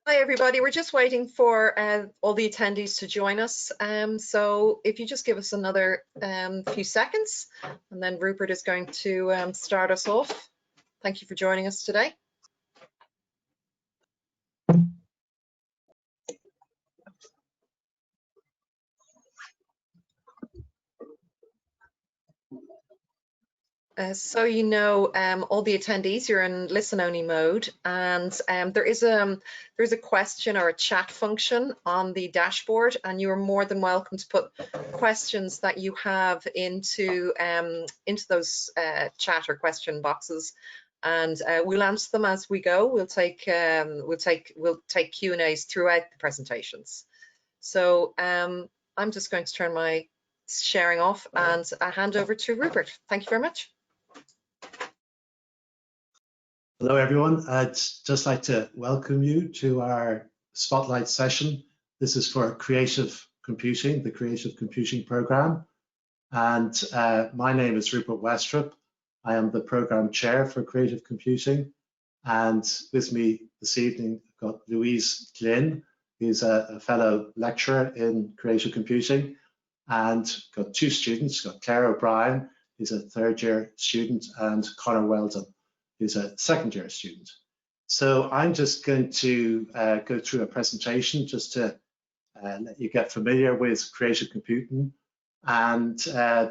Hi, everybody. We're just waiting for all the attendees to join us. So if you just give us another few seconds, and then Rupert is going to start us off. Thank you for joining us today. So you know, all the attendees, you're in listen-only mode, and there's a question or a chat function on the dashboard, and you are more than welcome to put questions that you have into those chat or question boxes, and we'll answer them as we go. We'll take Q&As throughout the presentations. So I'm just going to turn my sharing off and I hand over to Rupert. Thank you very much. Hello, everyone. I'd just like to welcome you to our spotlight session. This is for creative computing, the creative computing program. And my name is Rupert Westrup. I am the program chair for creative computing. And with me this evening, I've got Louise Glynn, who's a fellow lecturer in creative computing. And got two students, got Claire O'Brien, who's a third-year student, and Conor Weldon, who's a second-year student. So I'm just going to go through a presentation just to let you get familiar with creative computing. And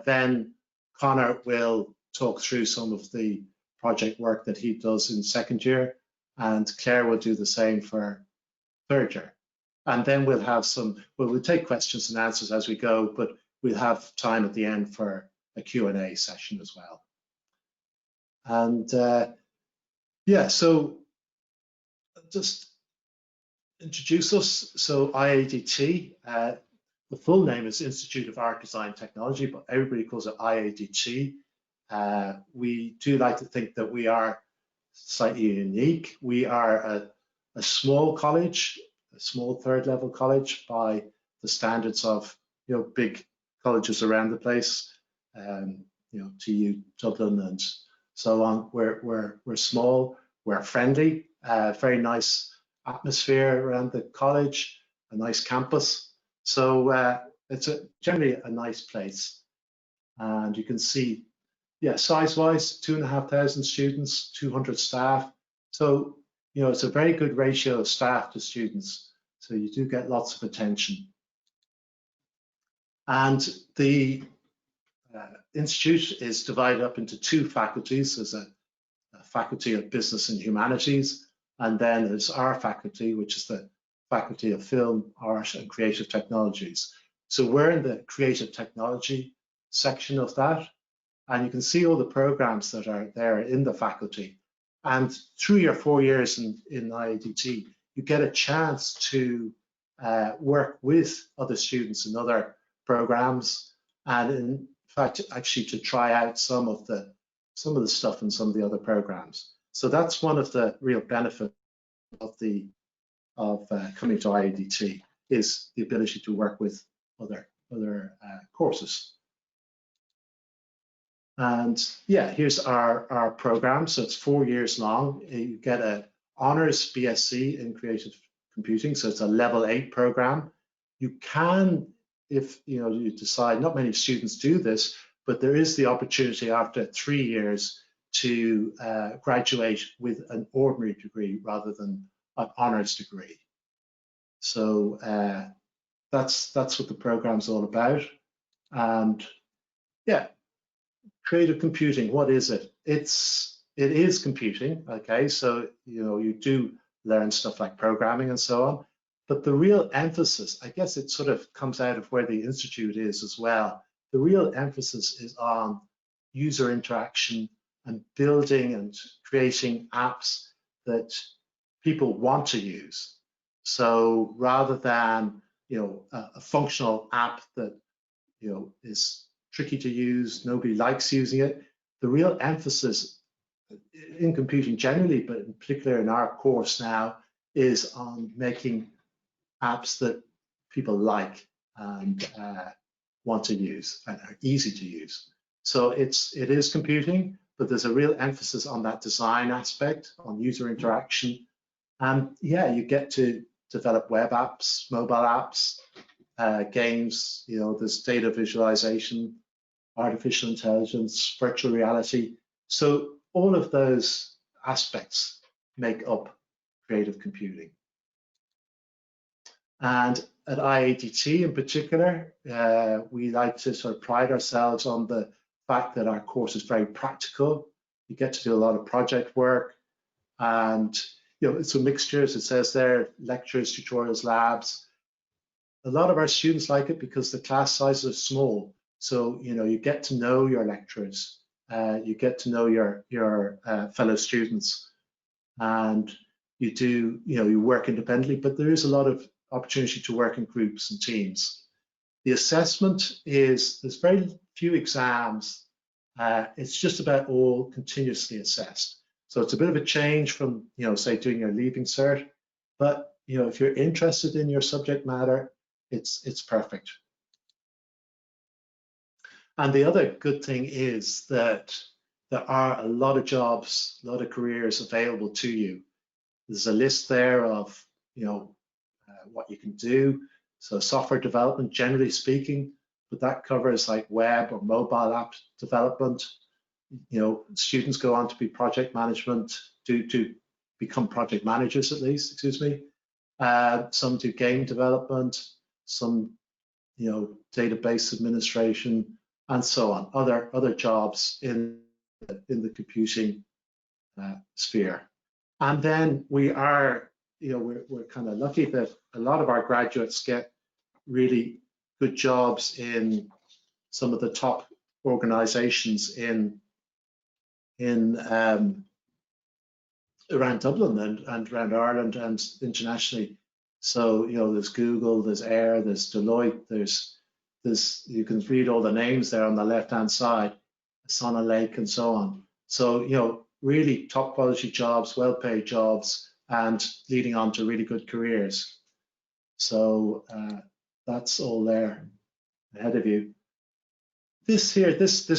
then Conor will talk through some of the project work that he does in second year, and Claire will do the same for third year. And then we'll have we'll take questions and answers as we go, but we'll have time at the end for a Q&A session as well. And yeah, so just introduce us. So IADT, the full name is Institute of Art, Design, Technology, but everybody calls it IADT. We do like to think that we are slightly unique. We are a small college, a small third-level college by the standards of big colleges around the place, TU Dublin and so on. We're small, we're friendly, very nice atmosphere around the college, a nice campus. So it's generally a nice place. And you can see, yeah, size-wise, 2,500 students, 200 staff. So, it's a very good ratio of staff to students. So you do get lots of attention. And the institute is divided up into two faculties. There's a faculty of business and humanities, and then there's our faculty, which is the faculty of film, art, and creative technologies. So we're in the creative technology section of that, and you can see all the programs that are there in the faculty. And through your 4 years in IADT, you get a chance to work with other students in other programs, and in fact, actually to try out some of the stuff in some of the other programs. So that's one of the real benefits of coming to IADT, is the ability to work with other courses. And yeah, here's our program. So it's 4 years long. You get an honors BSc in creative computing. So it's a level 8 program. You can, if you decide, not many students do this, but there is the opportunity after 3 years to graduate with an ordinary degree rather than an honors degree. So that's what the program's all about. And yeah, creative computing, what is it? It is computing, okay? So you do learn stuff like programming and so on, but the real emphasis, I guess it sort of comes out of where the institute is as well. The real emphasis is on user interaction and building and creating apps that people want to use. So rather than a functional app that is tricky to use, nobody likes using it, the real emphasis in computing generally, but in particular in our course now, is on making apps that people like and want to use and are easy to use. So it is computing, but there's a real emphasis on that design aspect, on user interaction, And yeah, you get to develop web apps, mobile apps, games, there's data visualization, artificial intelligence, virtual reality. So all of those aspects make up creative computing. And at iadt in particular, we like to sort of pride ourselves on the fact that our course is very practical. You get to do a lot of project work, and it's a mixture, as it says there, lectures, tutorials, labs. A lot of our students like it because the class sizes are small. So, you get to know your lecturers, you get to know your fellow students, and you work independently, but there is a lot of opportunity to work in groups and teams. The assessment there's very few exams. It's just about all continuously assessed. So it's a bit of a change from, say, doing your leaving cert, but if you're interested in your subject matter, it's perfect. And the other good thing is that there are a lot of jobs, a lot of careers available to you. There's a list there of, what you can do. So software development, generally speaking, but that covers like web or mobile app development. Students go on to be project management, to become project managers at least, excuse me. Some do game development, some, database administration, and so on. Other jobs in the computing sphere. And then we are, we're kind of lucky that a lot of our graduates get really good jobs in some of the top organizations in around Dublin and around Ireland and internationally. So, there's Google, there's Air, there's Deloitte, there's you can read all the names there on the left-hand side, Sona Lake and so on. So, really top quality jobs, well-paid jobs, and leading on to really good careers. So that's all there ahead of you. This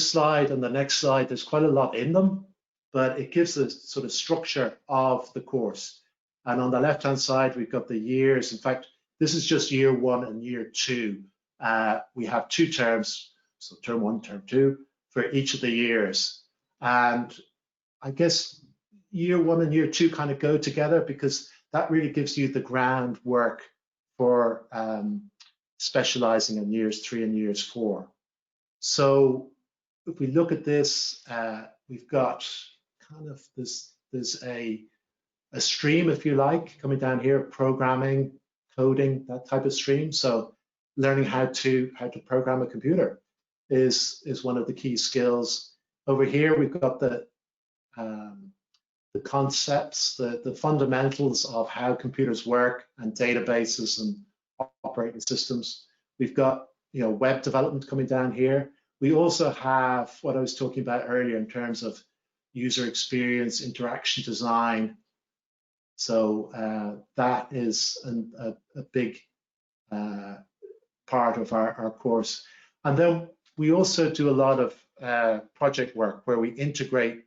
slide and the next slide, there's quite a lot in them, but it gives the sort of structure of the course. And on the left-hand side, we've got the years. In fact, this is just year 1 and year 2. We have 2 terms, so term 1, term 2, for each of the years. And I guess year 1 and year 2 kind of go together because that really gives you the groundwork for specializing in years 3 and years 4. So if we look at this, we've got kind of there's a stream, if you like, coming down here, programming, coding, that type of stream. So learning how to program a computer is one of the key skills. Over here, we've got the concepts, the fundamentals of how computers work and databases and operating systems. We've got web development coming down here. We also have what I was talking about earlier in terms of user experience, interaction design. So that is a big part of our course. And then we also do a lot of project work where we integrate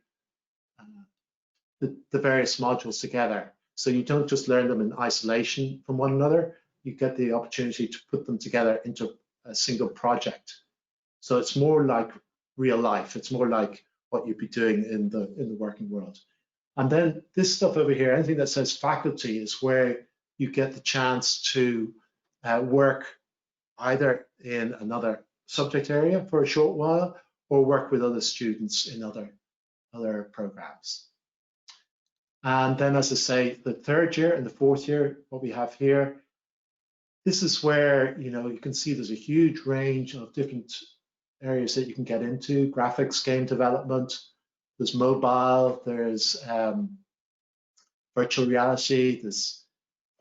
the various modules together. So you don't just learn them in isolation from one another, you get the opportunity to put them together into a single project. So it's more like real life. It's more like what you'd be doing in the working world. And then this stuff over here, anything that says faculty, is where you get the chance to work either in another subject area for a short while or work with other students in other programs. And then, as I say, the 3rd year and the 4th year, what we have here, this is where you can see there's a huge range of different areas that you can get into: graphics, game development, there's mobile, there's virtual reality, there's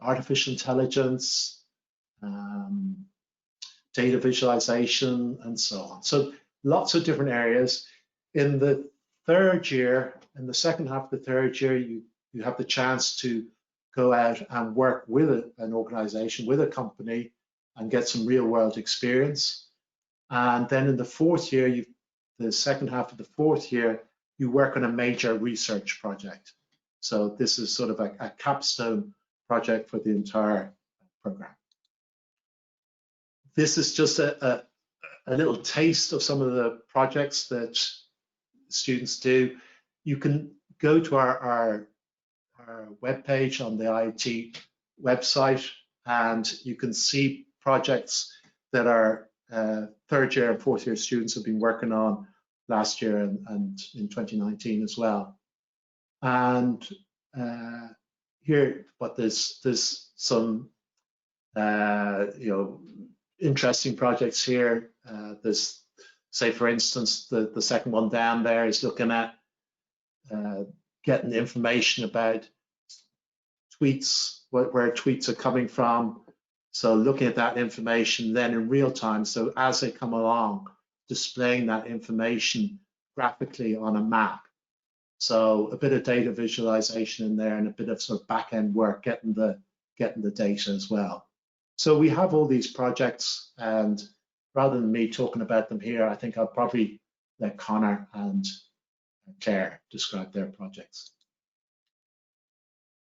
artificial intelligence, data visualization, and so on. So lots of different areas. In the 3rd year, in the second half of the 3rd year, you have the chance to go out and work with an organization, with a company, and get some real world experience. And then in the 4th year, the second half of the 4th year, you work on a major research project. So this is sort of a capstone project for the entire program. This is just a little taste of some of the projects that students do. You can go to our webpage on the IAT website, and you can see projects that our third year and fourth year students have been working on last year and in 2019 as well. And here, but there's some interesting projects here. There's, say for instance, the second one down there is looking at getting information about tweets, where tweets are coming from. So looking at that information then in real time, so as they come along, displaying that information graphically on a map. So a bit of data visualization in there and a bit of sort of back-end work getting the data as well. So we have all these projects, and rather than me talking about them here, I think I'll probably let Connor and Claire describe their projects.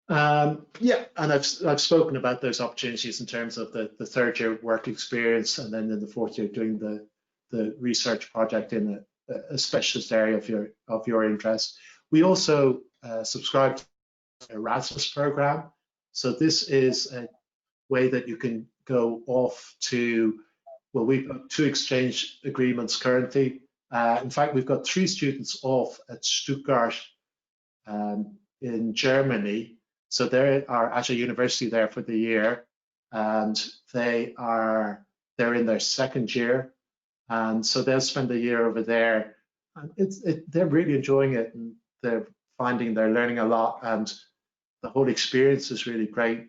Yeah, and I've spoken about those opportunities in terms of the third year work experience, and then in the fourth year doing the research project in a specialist area of your interest. We also subscribe to the Erasmus program. So this is a way that you can go off to, well, we've got 2 exchange agreements currently. In fact, we've got 3 students off at Stuttgart in Germany. So they are at a university there for the year, and they're in their second year, and so they'll spend a year over there. And they're really enjoying it, and they're finding they're learning a lot, and the whole experience is really great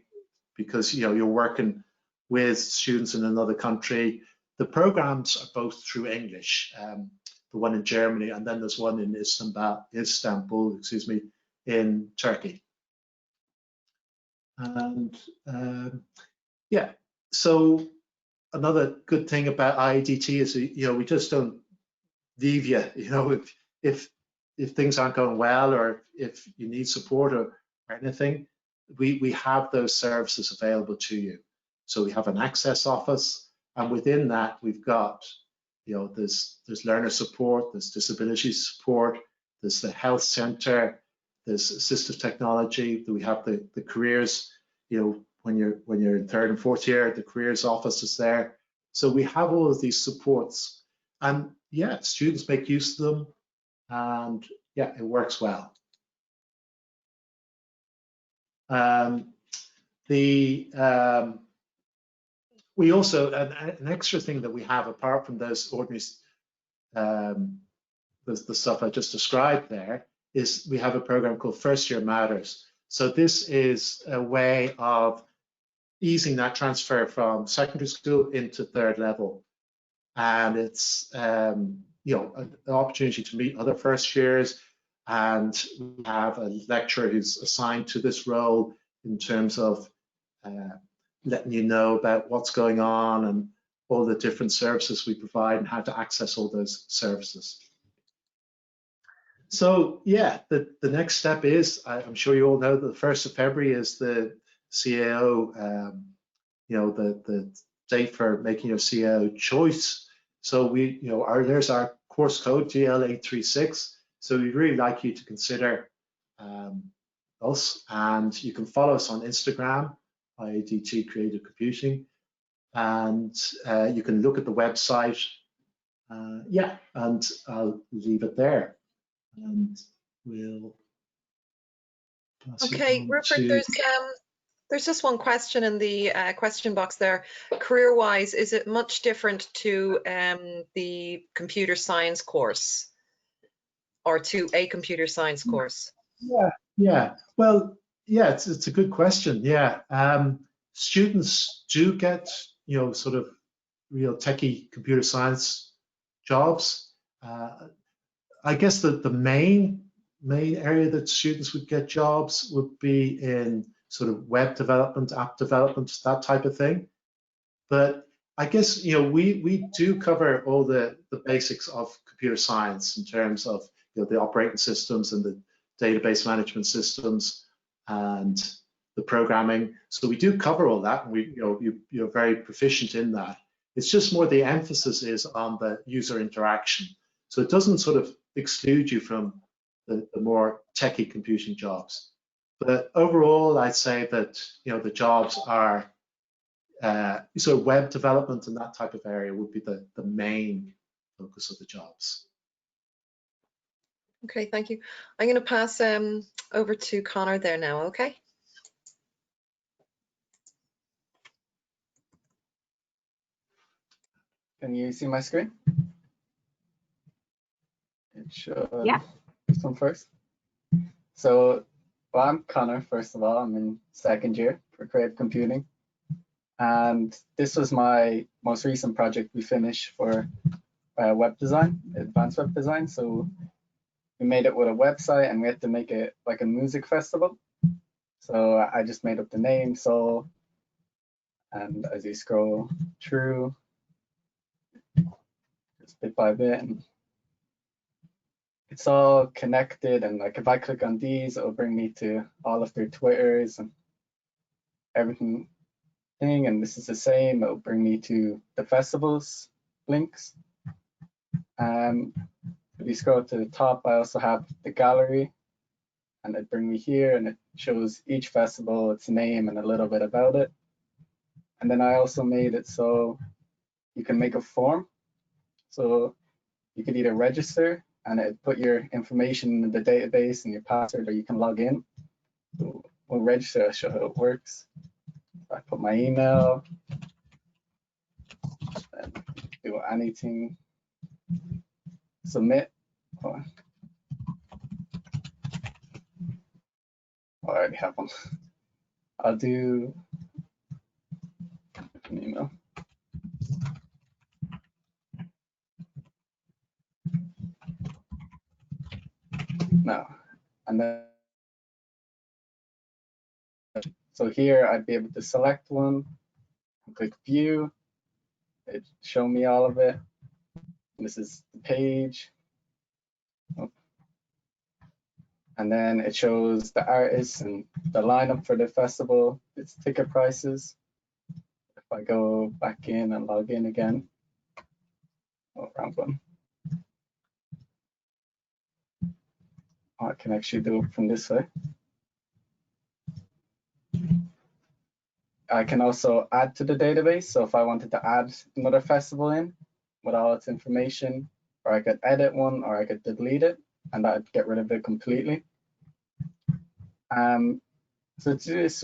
because you're working with students in another country. The programs are both through English, the one in Germany, and then there's one in Istanbul, excuse me, in Turkey. And yeah, so another good thing about iadt is we just don't leave you. If things aren't going well, or if you need support or anything, we have those services available to you. So we have an access office, and within that we've got there's learner support, there's disability support, there's the health center, there's assistive technology. We have the careers, when you're in third and fourth year, the careers office is there. So we have all of these supports, and yeah, students make use of them, and yeah, it works well. We also, an extra thing that we have apart from those ordinary, the stuff I just described there, is we have a program called First Year Matters. So this is a way of easing that transfer from secondary school into third level. And it's an opportunity to meet other first years, and we have a lecturer who's assigned to this role in terms of letting you know about what's going on and all the different services we provide and how to access all those services. So yeah, the next step is, I'm sure you all know that the 1st of February is the CAO, the date for making your CAO choice. So there's our course code, GL836. So we'd really like you to consider us, and you can follow us on Instagram, iadt Creative Computing, and you can look at the website. Yeah, and I'll leave it there, and we'll pass Okay, it on Rupert, to... there's just one question in the question box there. Career-wise, is it much different to the computer science course, or to a computer science course? Yeah. Well, yeah, it's a good question. Yeah, students do get sort of real techie computer science jobs. I guess the main area that students would get jobs would be in sort of web development, app development, that type of thing. But I guess we do cover all the basics of computer science in terms of the operating systems and the database management systems, and the programming. So we do cover all that, and you're very proficient in that. It's just more the emphasis is on the user interaction. So it doesn't sort of exclude you from the more techie computing jobs. But overall, I'd say that the jobs are so web development and that type of area would be the main focus of the jobs. Okay, thank you. I'm going to pass over to Connor there now, okay? Can you see my screen? It should. Yeah. This one first. So, well, I'm Connor, first of all. I'm in second year for creative computing. And this was my most recent project we finished for web design, advanced web design. So we made it with a website, and we had to make it like a music festival. So I just made up the name, Soul. And as you scroll through, just bit by bit, and it's all connected. And like if I click on these, it'll bring me to all of their Twitters and everything. And this is the same. It'll bring me to the festivals links. If you scroll to the top, I also have the gallery, and it bring me here, and it shows each festival, its name, and a little bit about it. And then I also made it so you can make a form. So you could either register and it put your information in the database and your password, or you can log in. So we'll register, I'll show how it works. I put my email, then do anything, submit. Oh, I already have one. I'll do an email. No, and then so here I'd be able to select one, click view, it show me all of it. This is the page. Oh. And then it shows the artists and the lineup for the festival, its ticket prices. If I go back in and log in again, oh, wrong one. Oh, I can actually do it from this way. I can also add to the database. So if I wanted to add another festival in with all its information, or I could edit one, or I could delete it, and I'd get rid of it completely. So to do this,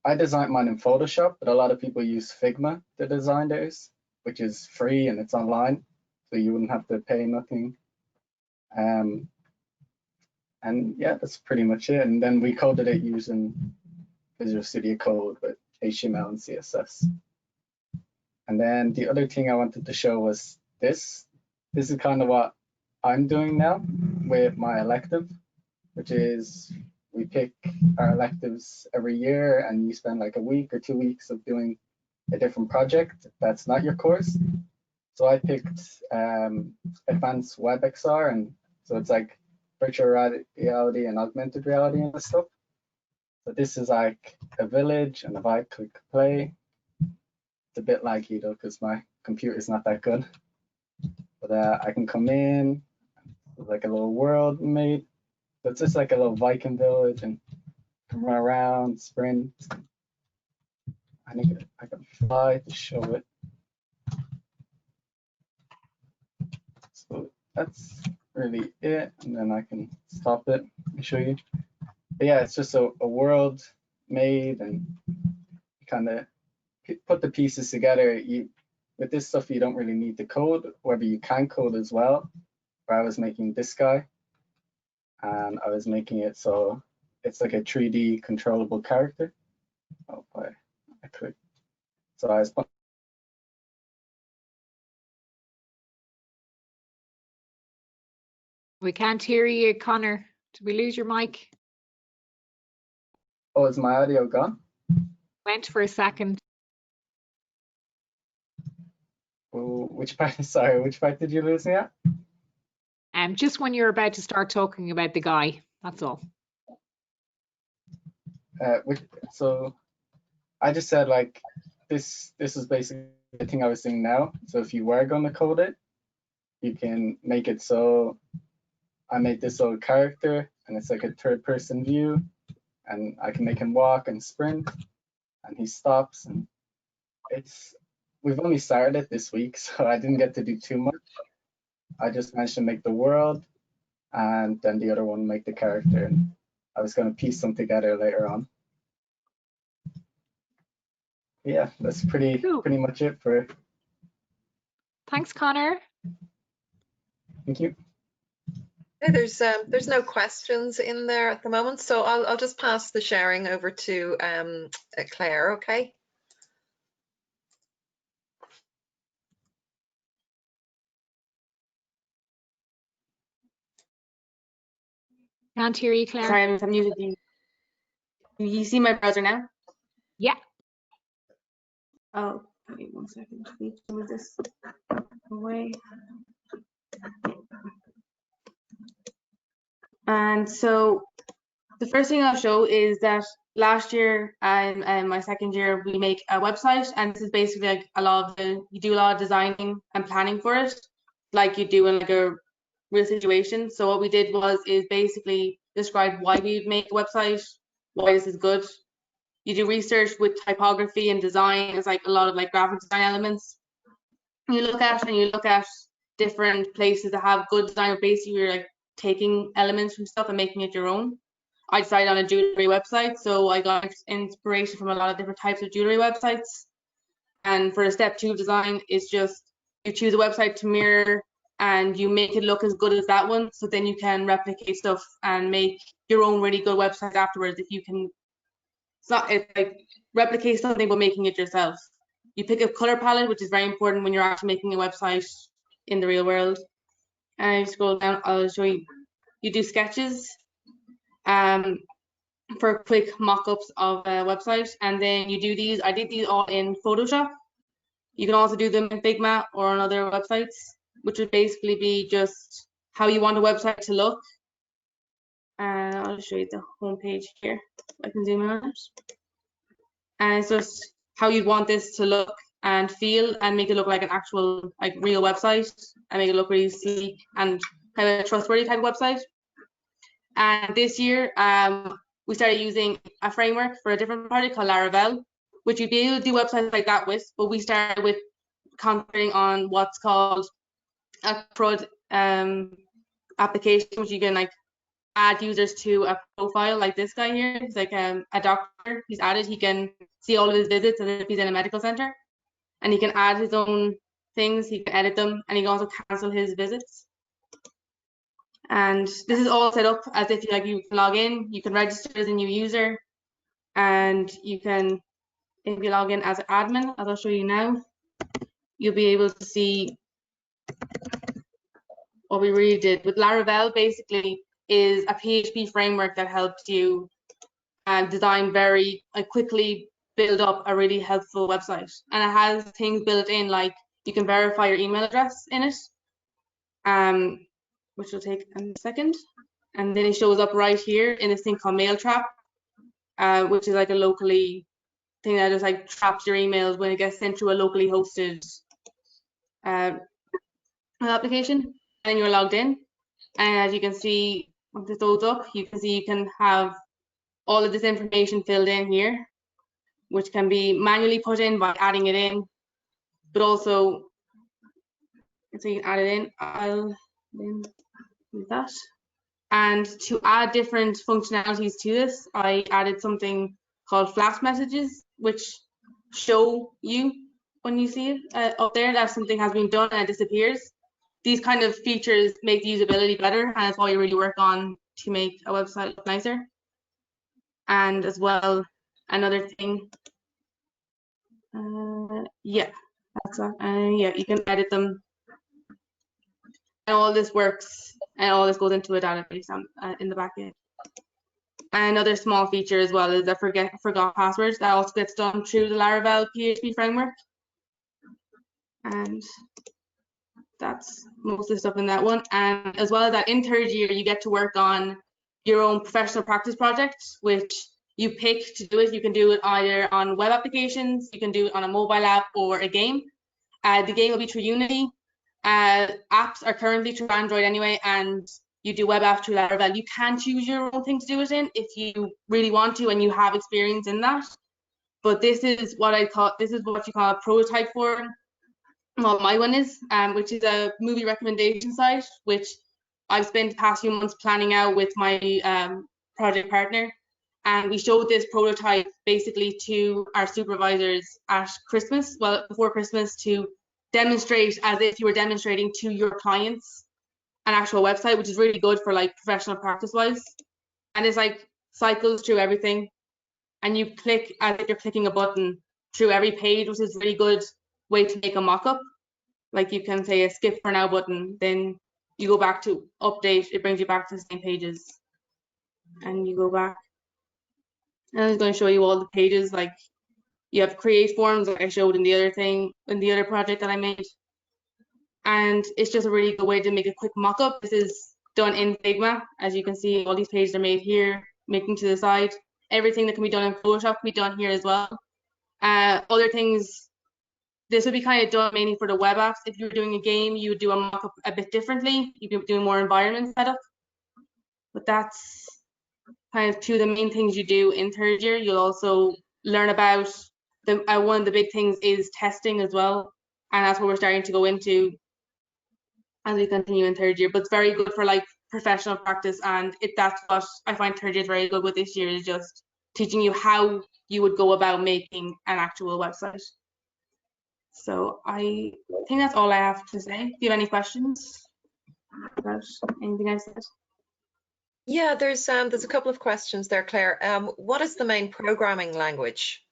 I designed mine in Photoshop, but a lot of people use Figma to design theirs, which is free and it's online, so you wouldn't have to pay nothing. And yeah, that's pretty much it. And then we coded it using Visual Studio Code with HTML and CSS. And then the other thing I wanted to show was this. This is kind of what I'm doing now with my elective, which is we pick our electives every year, and you spend like a week or 2 weeks of doing a different project that's not your course. So I picked advanced web XR, and so it's like virtual reality and augmented reality and stuff. So this is like a village, and if I click play, it's a bit laggy though because my computer's not that good. But I can come in, like a little world made. So it's just like a little Viking village, and come around, sprint. I think I can fly to show it. So that's really it, and then I can stop it and show you. But yeah, it's just a world made, and you kind of put the pieces together. With this stuff, you don't really need to code. However, you can code as well. Where I was making this guy, and I was making it so it's like a 3D controllable character. Oh, I click. So I was. We can't hear you, Connor. Did we lose your mic? Oh, is my audio gone? Went for a second. Oh, which part? Sorry, which part did you lose me at? Just when you're about to start talking about the guy, That's all. So I just said like this is basically the thing I was saying now. So if you were going to code it, you can make it so I made this little character and it's like a third person view, and I can make him walk and sprint and he stops, and we've only started it this week, so I didn't get to do too much. I just managed to make the world, and then the other one make the character, and I was going to piece them together later on. Yeah, that's pretty much it for. Thanks, Connor. Thank you. Okay, there's no questions in there at the moment, so I'll just pass the sharing over to Claire. Okay. Can't hear you, Claire. Sorry, I'm muted. Do you see my browser now? Yeah. Oh, wait 1 second. Please move this away. And so the first thing I'll show is that last year and my second year, we make a website, and this is basically like you do a lot of designing and planning for it, like you do in like a real situation. So what we did is basically describe why we would make a website, why this is good. You do research with typography and design. It's like a lot of like graphic design elements. You look at different places that have good design, or basically you're like taking elements from stuff and making it your own. I decided on a jewelry website, so I got inspiration from a lot of different types of jewelry websites. And for a step 2 of design, it's just you choose a website to mirror and you make it look as good as that one, so then you can replicate stuff and make your own really good website afterwards. If you can, it's like replicate something but making it yourself. You pick a color palette, which is very important when you're actually making a website in the real world. And I scroll down, I'll show you. You do sketches for quick mock-ups of a website, and then you do these. I did these all in Photoshop. You can also do them in Figma or on other websites, which would basically be just how you want a website to look. And I'll show you the home page here. I can zoom in on it. And it's just how you'd want this to look and feel, and make it look like an actual, like, real website, and make it look really sleek and kind of a trustworthy type of website. And this year, we started using a framework for a different project called Laravel, which you'd be able to do websites like that with, but we started with concentrating on what's called a CRUD application, which you can like add users to a profile like this guy here. He's like a doctor. He's added. He can see all of his visits as if he's in a medical center, and he can add his own things. He can edit them, and he can also cancel his visits. And this is all set up as if you can log in. You can register as a new user, and you can, if you log in as an admin, as I'll show you now, you'll be able to see what we really did. With Laravel, basically, is a PHP framework that helps you design very quickly, build up a really helpful website. And it has things built in, like you can verify your email address in it, which will take a second. And then it shows up right here in this thing called Mailtrap, which is like a locally thing that just like traps your emails when it gets sent to a locally hosted application. And you're logged in, and as you can see, once it loads up, you can see you can have all of this information filled in here, which can be manually put in by adding it in, but also, so you can add it in. I'll then do that. And to add different functionalities to this, I added something called flash messages, which show you when you see it up there that something has been done and it disappears. These kind of features make the usability better, and that's why you really work on to make a website look nicer. And as well, another thing, yeah, that's yeah, you can edit them, and all this works, and all this goes into a database in the back end. And another small feature as well is the forgot passwords. That also gets done through the Laravel PHP framework. And that's most of the stuff in that one. And as well as that, in third year, you get to work on your own professional practice project, which you pick to do it. You can do it either on web applications, you can do it on a mobile app or a game. The game will be through Unity. Apps are currently through Android anyway, and you do web apps through Laravel. You can choose your own thing to do it in if you really want to and you have experience in that. But this is what you call a prototype for. Well, my one is, which is a movie recommendation site, which I've spent the past few months planning out with my project partner. And we showed this prototype basically to our supervisors at Christmas, well, before Christmas, to demonstrate as if you were demonstrating to your clients an actual website, which is really good for like professional practice wise. And it's like cycles through everything. And you click as if you're clicking a button through every page, which is a really good way to make a mock-up. Like you can say a skip for now button, then you go back to update, it brings you back to the same pages. And you go back. And I'm going to show you all the pages, like you have create forms like I showed in the other project that I made. And it's just a really good way to make a quick mock-up. This is done in Figma. As you can see, all these pages are made here, making to the side. Everything that can be done in Photoshop can be done here as well. Other things, this would be kind of done mainly for the web apps. If you're doing a game, you would do a mock-up a bit differently. You'd be doing more environment setup. But that's kind of two of the main things you do in third year. You'll also learn about one of the big things is testing as well. And that's what we're starting to go into as we continue in third year. But it's very good for like professional practice, and that's what I find third year is very good with this year, is just teaching you how you would go about making an actual website. So I think that's all I have to say. Do you have any questions about anything I said? Yeah, there's a couple of questions there, Claire. What is the main programming language?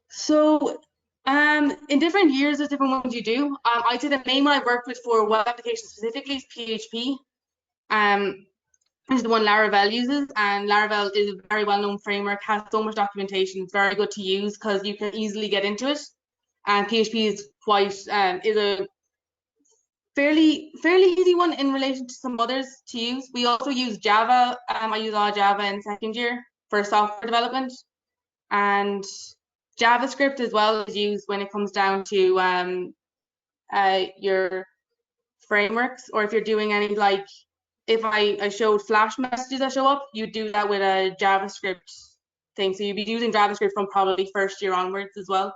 So in different years, there's different ones you do. I'd say the main one I've worked with for web applications specifically is PHP. This is the one Laravel uses, and Laravel is a very well-known framework, has so much documentation, it's very good to use because you can easily get into it. And PHP is is a fairly easy one in relation to some others to use. We also use Java. I use all Java in second year for software development, and JavaScript as well is used when it comes down to your frameworks, or if you're doing any, like if I showed Flash messages that show up, you do that with a JavaScript thing. So you'd be using JavaScript from probably first year onwards as well.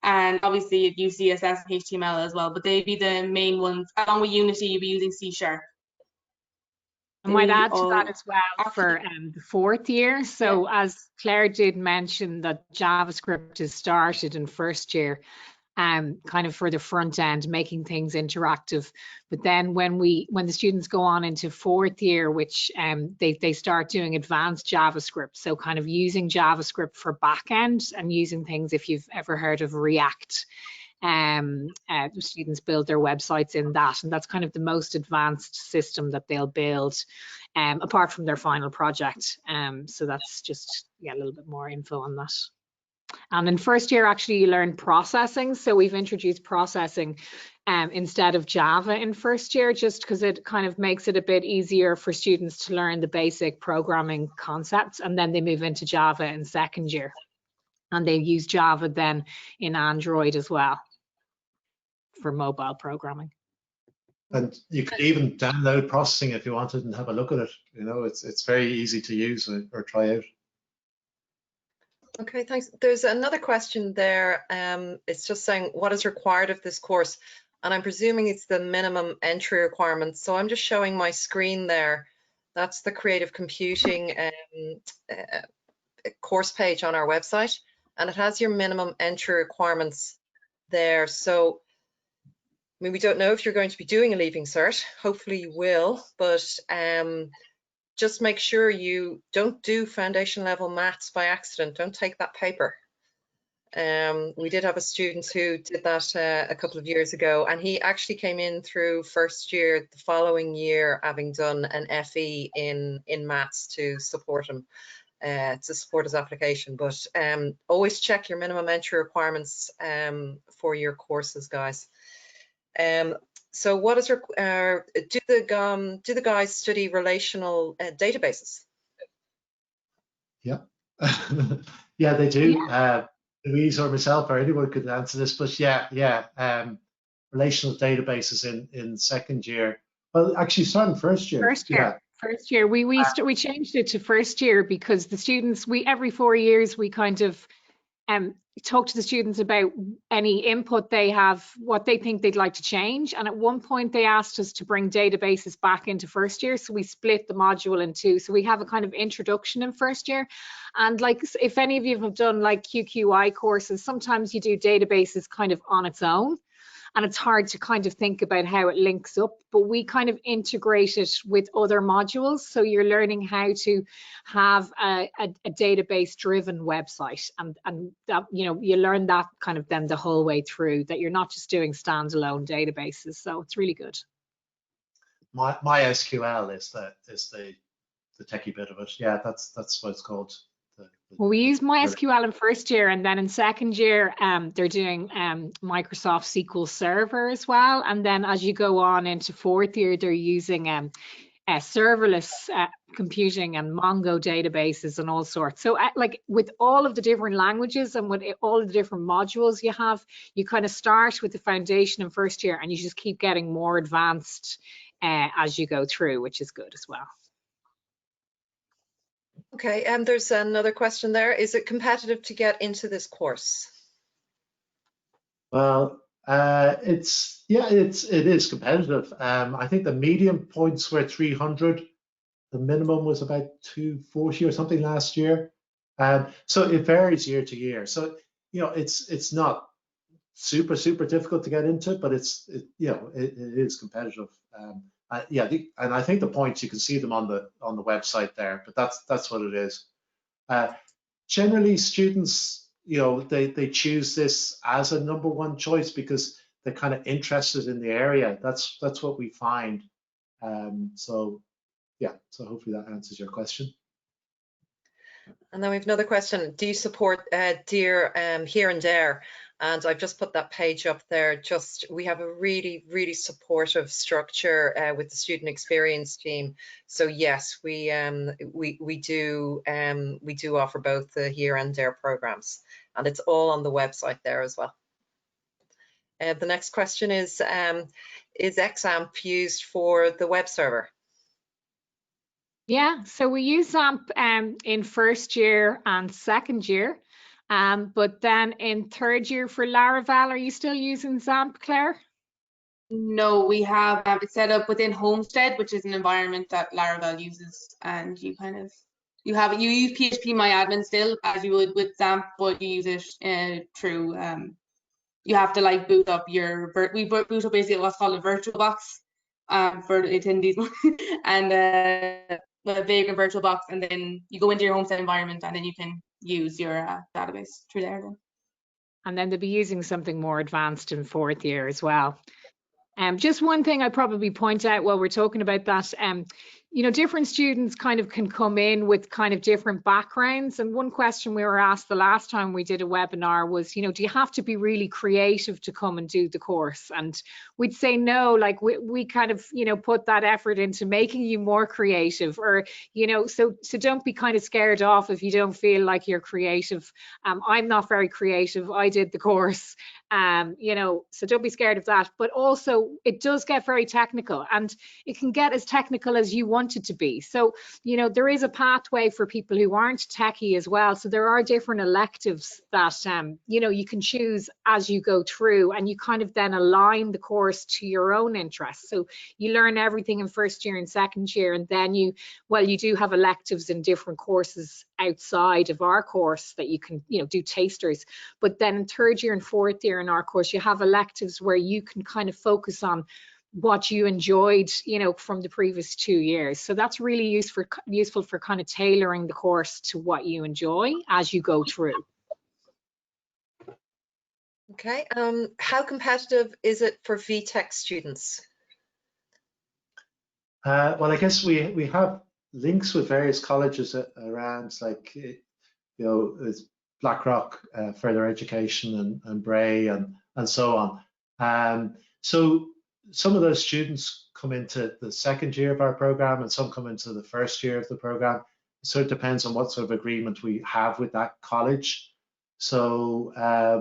And obviously you'd use CSS and HTML as well, but they'd be the main ones. Along with Unity, you'd be using C#. I might add to that as well for the fourth year. So as Claire did mention that JavaScript is started in first year, kind of for the front end, making things interactive. But then when the students go on into fourth year, which they start doing advanced JavaScript, so kind of using JavaScript for back end and using things, if you've ever heard of React, the students build their websites in that, and that's kind of the most advanced system that they'll build apart from their final project. So that's just a little bit more info on that. And in first year, actually, you learn processing. So we've introduced processing instead of Java in first year, just because it kind of makes it a bit easier for students to learn the basic programming concepts, and then they move into Java in second year. And they use Java then in Android as well for mobile programming. And you could even download processing if you wanted and have a look at it. You know, it's very easy to use or try out. Okay, thanks. There's another question there. It's just saying, what is required of this course? And I'm presuming it's the minimum entry requirements. So I'm just showing my screen there. That's the creative computing course page on our website, and it has your minimum entry requirements there. So, I mean, we don't know if you're going to be doing a Leaving Cert. Hopefully you will, but just make sure you don't do foundation level maths by accident. Don't take that paper. We did have a student who did that a couple of years ago, and he actually came in through first year the following year having done an FE in maths to support him, to support his application. But always check your minimum entry requirements for your courses, guys. So what is do the guys study relational databases? Yeah, yeah, they do. Louise or myself or anyone could answer this, but yeah. Relational databases in second year. Well, actually, starting first year. First year. We changed it to first year because the students, every 4 years we kind of talk to the students about any input they have, what they think they'd like to change. And at one point they asked us to bring databases back into first year. So we split the module in two. So we have a kind of introduction in first year. And like, if any of you have done like QQI courses, sometimes you do databases kind of on its own. And it's hard to kind of think about how it links up, but we kind of integrate it with other modules. So you're learning how to have a database driven website, and that, you learn that kind of then the whole way through, that you're not just doing standalone databases. So it's really good. MySQL is the techie bit of it. Yeah, that's what it's called. Well, we use MySQL in first year, and then in second year, they're doing Microsoft SQL Server as well. And then as you go on into fourth year, they're using serverless computing and Mongo databases and all sorts. So like with all of the different languages and with all of the different modules you have, you kind of start with the foundation in first year and you just keep getting more advanced as you go through, which is good as well. Okay, and there's another question there. Is it competitive to get into this course? Well, it is competitive. I think the median points were 300. The minimum was about 240 or something last year. So it varies year to year. So it's not super difficult to get into, but it is competitive. And I think the points, you can see them on the website there, but that's what it is. Generally, students, they choose this as a #1 choice because they're kind of interested in the area. That's what we find. So hopefully that answers your question. And then we have another question. Do you support Here and There? And I've just put that page up there. We have a really supportive structure with the student experience team. So yes, we do offer both the Here and There programs, and it's all on the website there as well. The next question is XAMPP used for the web server? Yeah, so we use XAMPP in first year and second year. But then in third year for Laravel, are you still using XAMPP, Claire? No, we have it set up within Homestead, which is an environment that Laravel uses, and you use PHP MyAdmin still as you would with XAMPP, but you use it through you have to like boot up we boot up basically what's called a VirtualBox for the attendees and a big VirtualBox, and then you go into your Homestead environment and then you can use your database through there then. And then they'll be using something more advanced in fourth year as well. Just one thing I'd probably point out while we're talking about that, different students kind of can come in with kind of different backgrounds. And one question we were asked the last time we did a webinar was, do you have to be really creative to come and do the course? And we'd say no, like we kind of, put that effort into making you more creative, or, so don't be kind of scared off if you don't feel like you're creative. I'm not very creative. I did the course. So don't be scared of that. But also it does get very technical, and it can get as technical as you want it to be. So, there is a pathway for people who aren't techie as well. So there are different electives that, you can choose as you go through, and you kind of then align the course to your own interests. So you learn everything in first year and second year, and then you do have electives in different courses outside of our course that you can, do tasters. But then in third year and fourth year in our course, you have electives where you can kind of focus on what you enjoyed, from the previous 2 years. So that's really useful for kind of tailoring the course to what you enjoy as you go through. Okay, how competitive is it for VTech students? Well, I guess we have links with various colleges around, like, it's BlackRock, Further Education, and Bray, and so on. So some of those students come into the second year of our program and some come into the first year of the program. So it depends on what sort of agreement we have with that college. So I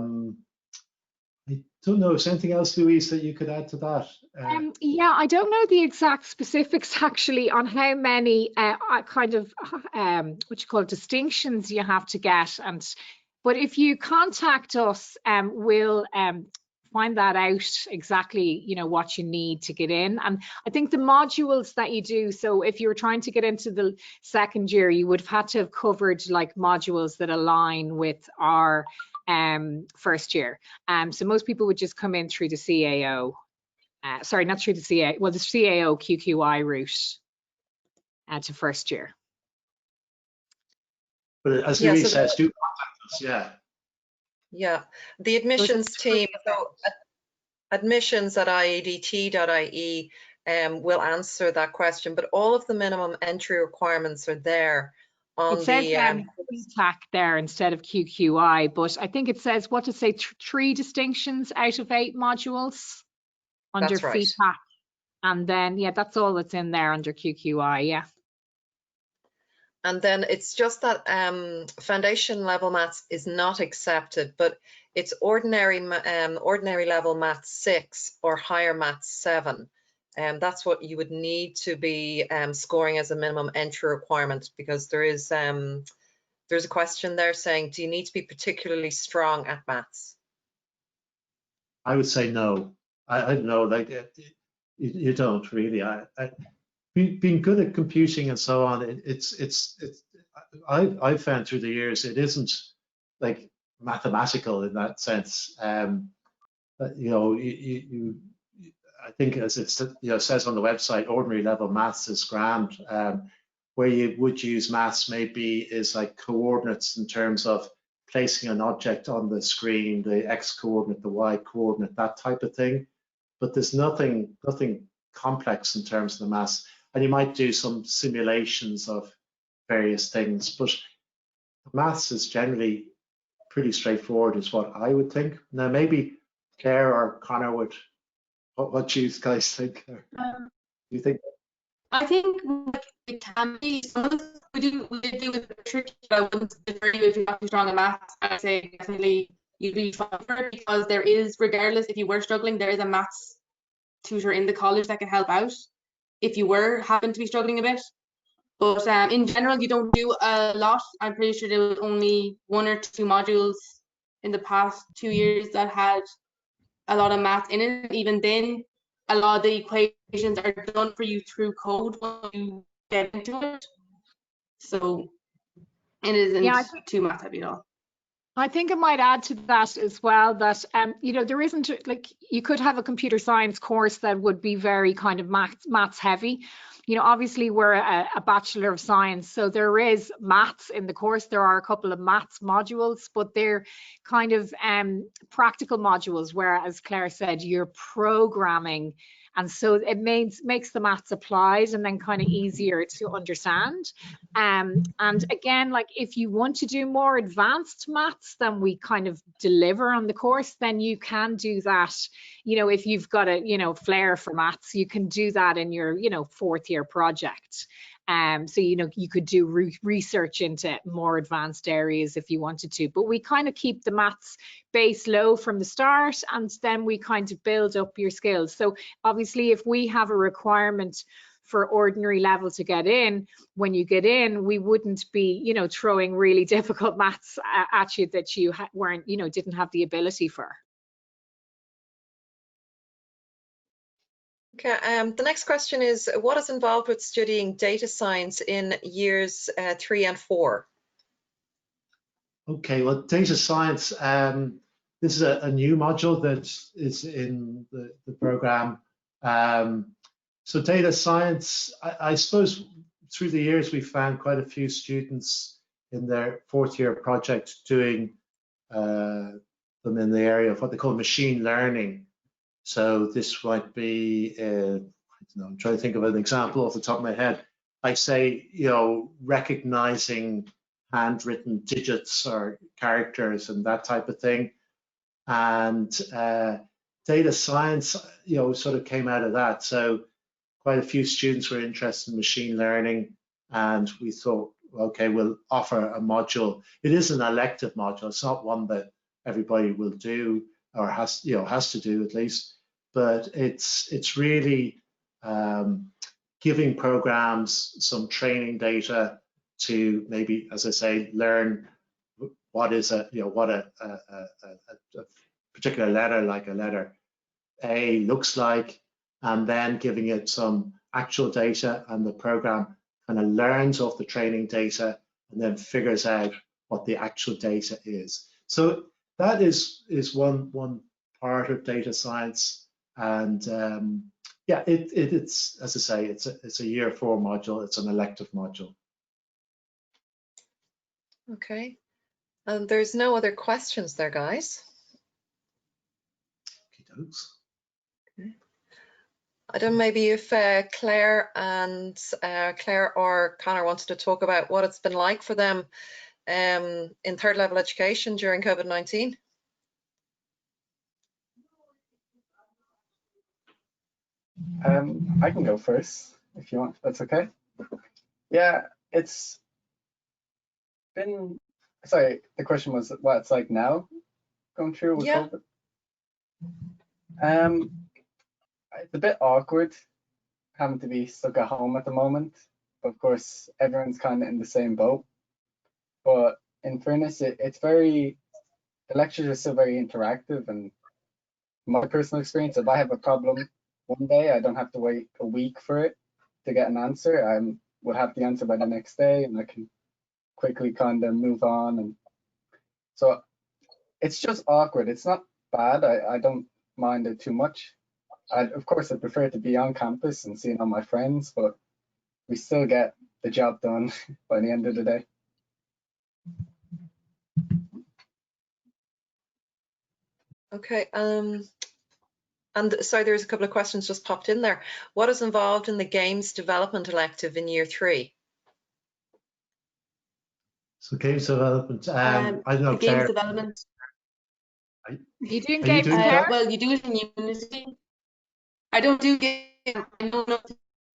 don't know, is there anything else, Louise, that you could add to that? Yeah, I don't know the exact specifics actually on how many kind of what you call distinctions you have to get, but if you contact us, we'll find that out exactly, you know, what you need to get in. And I think the modules that you do, so if you were trying to get into the second year, you would have had to have covered like modules that align with our first year. So most people would just come in through the CAO. Sorry, not through the CAO, well, the CAO QQI route to first year. But as Louise says, do contact us, yeah. Yeah, the admissions team, so admissions@iadt.ie will answer that question, but all of the minimum entry requirements are there on it says the FTAC there instead of QQI, but I think it says, what to say, 3 distinctions out of 8 modules under That's right. FTAC. And then, yeah, that's all that's in there under QQI, yeah. And then it's just that foundation level maths is not accepted, but it's ordinary level maths 6 or higher maths 7. That's what you would need to be scoring as a minimum entry requirement, because there's a question there saying, do you need to be particularly strong at maths? I would say no. I don't know, like you don't really. Being good at computing and so on, I've found through the years it isn't like mathematical in that sense. But, you know, I think as it says on the website, ordinary level maths is grand. Where you would use maths maybe is like coordinates in terms of placing an object on the screen, the X coordinate, the Y coordinate, that type of thing. But there's nothing complex in terms of the maths. And you might do some simulations of various things, but maths is generally pretty straightforward, is what I would think. Now, maybe Claire or Connor would, what do you guys think? Do you think? I think it can be. Some of the stuff we do with tricky, but I wouldn't defer you if you're not too strong in maths. I'd say definitely you'd be fine for it, because there is, regardless if you were struggling, there is a maths tutor in the college that can help out if you happen to be struggling a bit. But in general, you don't do a lot. I'm pretty sure there was only 1 or 2 modules in the past 2 years that had a lot of maths in it. Even then, a lot of the equations are done for you through code when you get into it. So it isn't too math heavy at all. I think I might add to that as well that, you know, there isn't, like, you could have a computer science course that would be very kind of maths heavy. You know, obviously we're a Bachelor of Science, so there is maths in the course. There are a couple of maths modules, but they're kind of practical modules, where, as Claire said, you're programming. And so it makes the maths applied and then kind of easier to understand. And again, like, if you want to do more advanced maths than we kind of deliver on the course, then you can do that. You know, if you've got a, you know, flair for maths, you can do that in your, you know, 4th year project. So, you know, you could do research into more advanced areas if you wanted to, but we kind of keep the maths base low from the start, and then we kind of build up your skills. So obviously, if we have a requirement for ordinary level to get in, when you get in, we wouldn't be, you know, throwing really difficult maths at you that you weren't, you know, didn't have the ability for. Okay, the next question is, what is involved with studying data science in years 3 and 4? Okay, well, data science, this is a new module that is in the program. So data science, I suppose through the years we found quite a few students in their 4th year project doing them in the area of what they call machine learning. So this might be, I don't know, I'm trying to think of an example off the top of my head. I say, you know, recognizing handwritten digits or characters and that type of thing. And data science, sort of came out of that. So quite a few students were interested in machine learning, and we thought, okay, we'll offer a module. It is an elective module. It's not one that everybody will do or has to do at least, but it's really giving programs some training data to maybe, as I say, learn what is a particular letter, like a letter A, looks like, and then giving it some actual data, and the program kind of learns off the training data and then figures out what the actual data is. So that is one part of data science, and yeah, it's, as I say, it's a year 4 module. It's an elective module. Okay, and there's no other questions there, guys. Okay. I don't know, maybe if Claire or Connor wanted to talk about what it's been like for them in third level education during COVID-19. I can go first if you want. That's okay. Yeah, it's been. Sorry, the question was what it's like now going through with COVID. It's a bit awkward having to be stuck at home at the moment. Of course, everyone's kind of in the same boat. But in fairness, it's very, the lectures are still very interactive. And my personal experience, if I have a problem one day, I don't have to wait a week for it to get an answer. I will have the answer by the next day, and I can quickly kind of move on. And so it's just awkward. It's not bad. I don't mind it too much. Of course, I prefer to be on campus and seeing all my friends, but we still get the job done by the end of the day. Okay, and sorry, there's a couple of questions just popped in there. What is involved in the games development elective in year 3? So games development, I don't know, games Claire. Development. Are you doing Are games, you doing Claire? Well, you do it in Unity. I don't do games. I don't know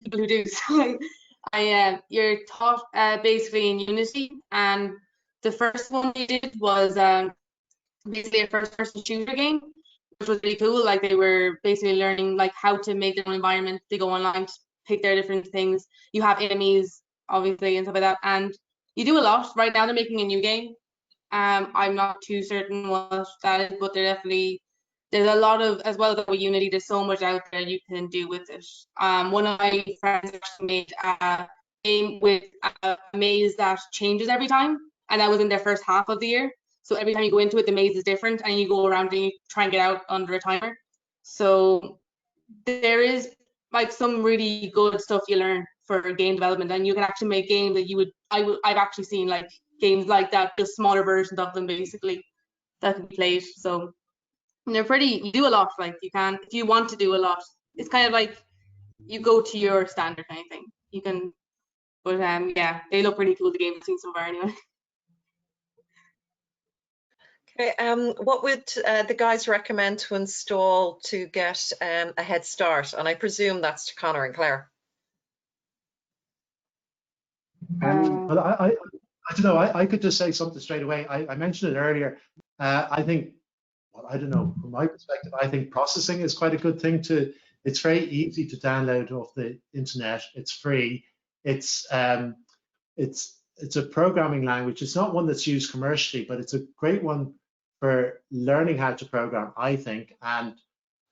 people who do. So you're taught basically in Unity, and the first one we did was basically a first-person shooter game, which was really cool. Like they were basically learning like how to make their own environment. They go online to pick their different things. You have enemies, obviously, and stuff like that. And you do a lot. Right now, they're making a new game. I'm not too certain what that is, but there's a lot of, as well as with Unity, there's so much out there you can do with it. One of my friends actually made a game with a maze that changes every time, and that was in their first half of the year. So every time you go into it, the maze is different, and you go around and you try and get out under a timer. So there is like some really good stuff you learn for game development, and you can actually make games that I've actually seen like games like that, just smaller versions of them basically that can be played. So they're you do a lot, like you can, if you want to do a lot, it's kind of like you go to your standard kind of thing. You can, but yeah, they look pretty cool, the games I've seen so far anyway. Okay, what would the guys recommend to install to get a head start? And I presume that's to Connor and Claire. Well, I don't know. I could just say something straight away. I mentioned it earlier. I think, well, I don't know. From my perspective, I think processing is quite a good thing to. It's very easy to download off the internet. It's free. It's a programming language. It's not one that's used commercially, but it's a great one for learning how to program, I think. And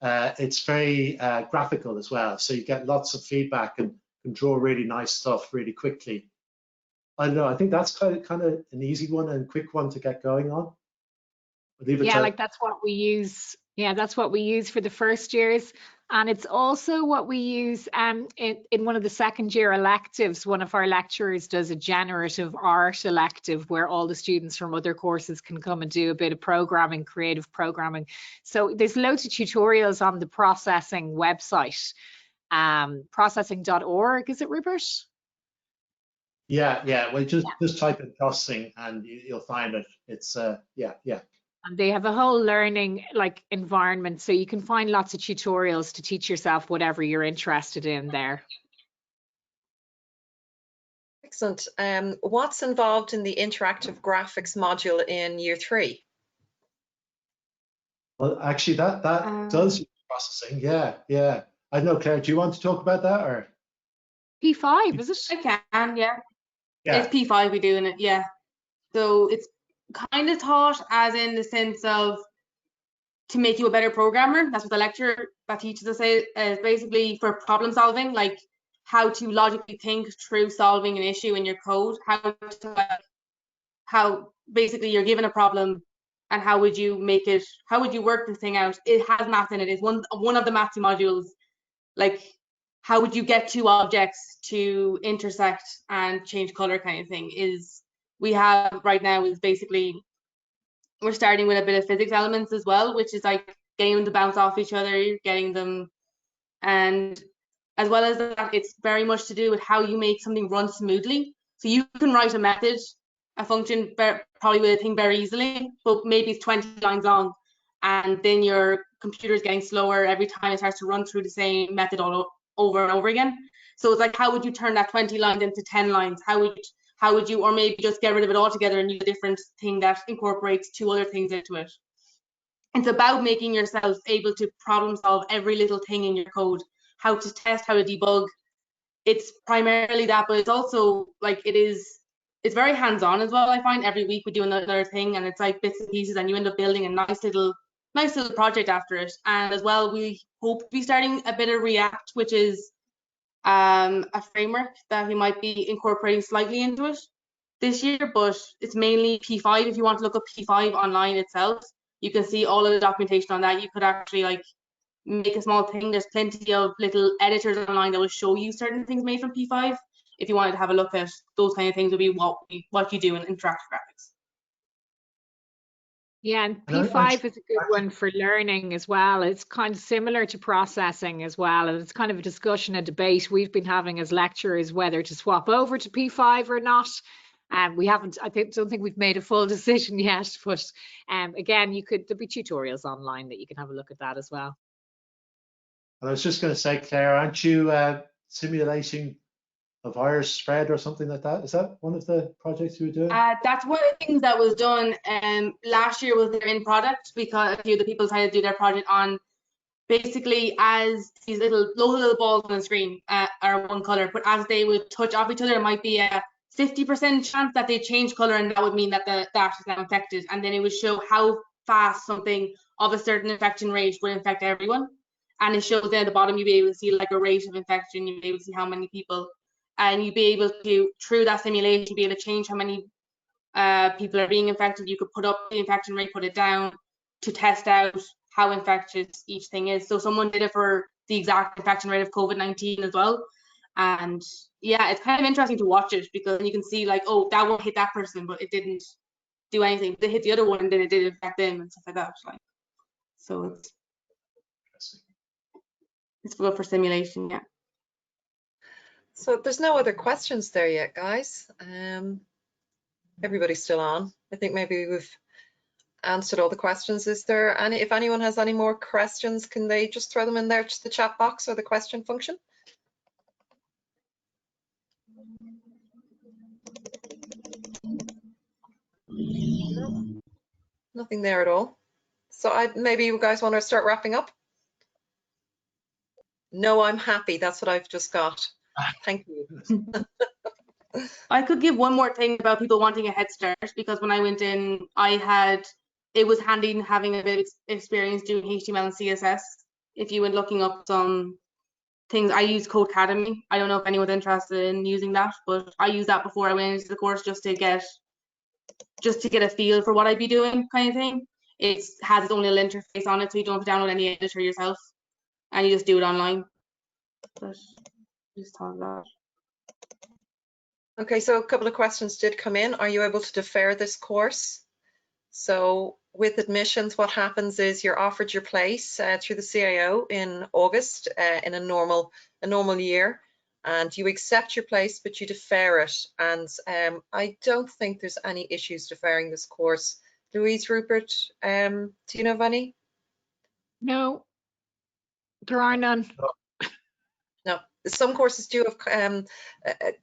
it's very graphical as well. So you get lots of feedback and can draw really nice stuff really quickly. I don't know. I think that's kind of an easy one and quick one to get going on. Yeah, like that's what we use. Yeah, that's what we use for the first years. And it's also what we use in one of the second year electives. One of our lecturers does a generative art elective where all the students from other courses can come and do a bit of programming, creative programming. So there's loads of tutorials on the processing website, processing.org, is it, Rupert? Yeah. Well, just type in processing and you'll find it. It's yeah. And they have a whole learning like environment, so you can find lots of tutorials to teach yourself whatever you're interested in there. Excellent. What's involved in the interactive graphics module in year 3? Well, actually, that does processing. Yeah. I don't know, Claire, do you want to talk about that, or? P5, is it? I can, yeah. Yeah. It's P5 we do in it, yeah. So it's kind of taught as in the sense of to make you a better programmer. That's what the lecturer that teaches us is basically for problem solving, like how to logically think through solving an issue in your code, how basically you're given a problem and how would you work this thing out. It has math in it. It's one of the maths modules, like how would you get two objects to intersect and change color kind of thing is we have right now is basically we're starting with a bit of physics elements as well, which is like getting them to bounce off each other, getting them, and as well as that, it's very much to do with how you make something run smoothly. So you can write a method, a function, probably with a thing very easily, but maybe it's 20 lines long, and then your computer is getting slower every time it starts to run through the same method all over and over again. So it's like, how would you turn that 20 lines into 10 lines? How would you, or maybe just get rid of it altogether and use a different thing that incorporates 2 other things into it? It's about making yourself able to problem solve every little thing in your code, how to test, how to debug. It's primarily that, but it's also like it's very hands-on as well. I find every week we do another thing, and it's like bits and pieces, and you end up building a nice little project after it. And as well, we hope to be starting a bit of React, which is a framework that we might be incorporating slightly into it this year, but it's mainly P5. If you want to look up P5 online itself, you can see all of the documentation on that. You could actually like make a small thing. There's plenty of little editors online that will show you certain things made from P5. If you wanted to have a look at those kind of things, would be what you do in interactive graphics. Yeah, and P5 is a good one for learning as well. It's kind of similar to processing as well. And it's kind of a discussion, a debate we've been having as lecturers whether to swap over to P5 or not. We haven't, don't think we've made a full decision yet, but again, there'll be tutorials online that you can have a look at that as well. I was just going to say, Claire, aren't you simulating a virus spread or something like that? Is that one of the projects you were doing? That's one of the things that was done last year with their end product, because a few of the people decided to do their project on basically as these little balls on the screen are one color, but as they would touch off each other, it might be a 50% chance that they change color, and that would mean that that is now infected. And then it would show how fast something of a certain infection rate would infect everyone. And it shows there at the bottom, you'd be able to see like a rate of infection, you'd be able to see how many people, and you'd be able to, through that simulation, be able to change how many people are being infected. You could put up the infection rate, put it down to test out how infectious each thing is. So someone did it for the exact infection rate of COVID-19 as well. And yeah, it's kind of interesting to watch it, because you can see like, oh, that one hit that person, but it didn't do anything. They hit the other one, and then it did infect them and stuff like that. Like, so it's good for simulation, yeah. So there's no other questions there yet, guys. Everybody's still on. I think maybe we've answered all the questions. Is there any, if anyone has any more questions, can they just throw them in there to the chat box or the question function? No, nothing there at all. So maybe you guys want to start wrapping up? No, I'm happy. That's what I've just got. Thank you. I could give one more thing about people wanting a head start, because when I went in, it was handy having a bit of experience doing HTML and CSS. If you were looking up some things, I use Codecademy. I don't know if anyone's interested in using that, but I used that before I went into the course just to get a feel for what I'd be doing, kind of thing. It has its own little interface on it, so you don't have to download any editor yourself, and you just do it online. But just thought of that. Okay, so a couple of questions did come in. Are you able to defer this course? So with admissions, what happens is you're offered your place through the CIO in August in a normal year, and you accept your place, but you defer it. And I don't think there's any issues deferring this course Louise, Rupert, do you know of any? No, there are none. No, some courses do have,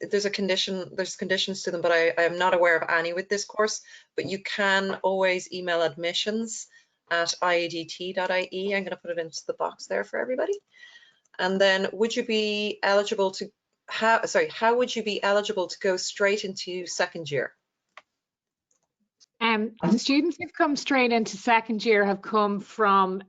there's conditions to them, but I am not aware of any with this course. But you can always email admissions@iadt.ie. I'm going to put it into the box there for everybody. And then would you be eligible to, how would you be eligible to go straight into second year? The students who've come straight into second year have come from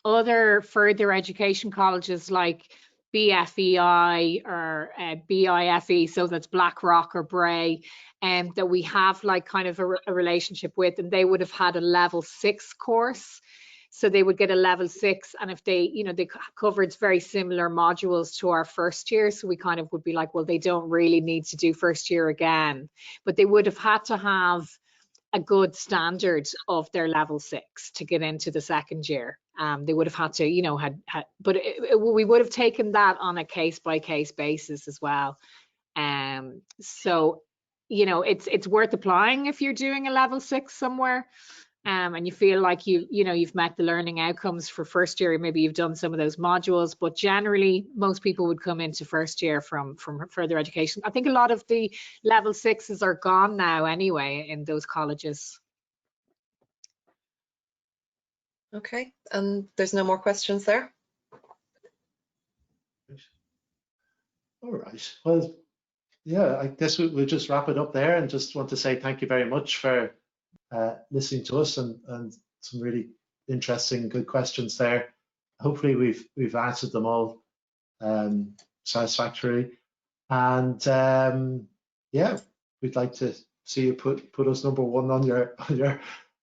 other further education colleges like BFEI or BIFE, so that's Blackrock or Bray, that we have like kind of a relationship with, and they would have had a level 6 course. So they would get a level 6, and if they, you know, they covered very similar modules to our first year, so we kind of would be like, well, they don't really need to do first year again, but they would have had to have a good standard of their level 6 to get into the second year. They would have had to, you know, but we would have taken that on a case-by-case basis as well. So, you know, it's worth applying if you're doing a level 6 somewhere, and you feel like you've met the learning outcomes for first year. Maybe you've done some of those modules, but generally most people would come into first year from further education. I think a lot of the level 6s are gone now anyway in those colleges. Okay, and there's no more questions there? All right. Well, yeah, I guess we'll just wrap it up there, and just want to say thank you very much for listening to us, and some really interesting, good questions there. Hopefully we've answered them all satisfactorily, and yeah, we'd like to see you put us number 1 on your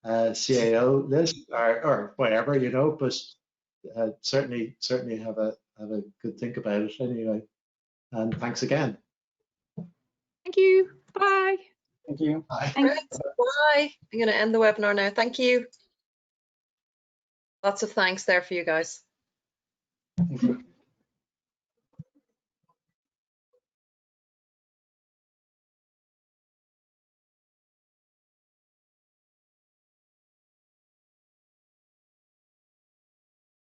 CAO list or wherever, you know, but certainly have a good think about it anyway. And thanks again. Thank you. Bye. Thank you. Bye. Right, bye. I'm going to end the webinar now. Thank you. Lots of thanks there for you guys. Thank you.